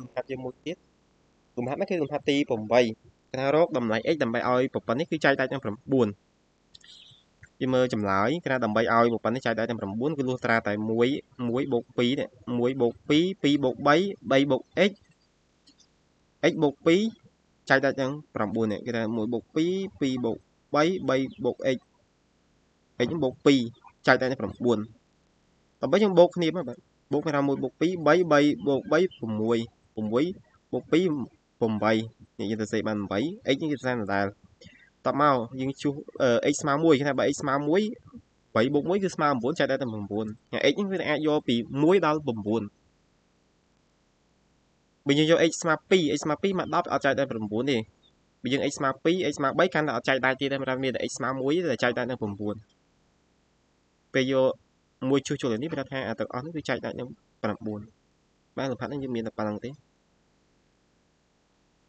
លំហាត់យើងមួយទៀតលំហាត់នេះគឺលំហាត់ទី8គេថារកតម្លៃ x ដើម្បីឲ្យប្រព័ន្ធនេះគឺចែកដាច់នឹង9យើងមើលចម្លើយគេថាដើម្បីឲ្យប្រព័ន្ធនេះចែកដាច់នឹង9គឺលុះត្រាតែ1 1 បូក 2 នេះ1 បូក 2 2 បូក 3 3 បូក x x បូក 2ចែកដាច់នឹង9នេះគេថា1 បូក 2 2 បូក 3 3 បូក x x បូក 2ចែកដាច់នឹង9ដើម្បីយើងបូកគ្នាបាទបូកគេថា1 បូក 2 3 3 បូក 3 6 6 បូក 2 8នេះយើងទៅសេបាន8 x នេះគឺស្អាតដែរតបមកយើងជួសx ស្មើ1គេថាបើ x ស្មើ1 3 បូក 1គឺស្មើ9ចែកដែរតែ9ហើយ x នេះវាអាចយកពី1ដល់9បើយើងយក x ស្មើ2 x ស្មើ2មក10អត់ចែកដែរ9ទេបើយើង x ស្មើ2 x ស្មើ3កាន់តែអត់ចែកដែរទៀតតែមានតែ x ស្មើ1តែចែកដែរនឹង9ពេលយកមួយជួសជុលនេះប្រាប់ថាអាទាំងអស់នេះគឺចែកដាច់នឹង9បាទលំហាត់នេះយើងមានតែប៉ុណ្្នឹងទេ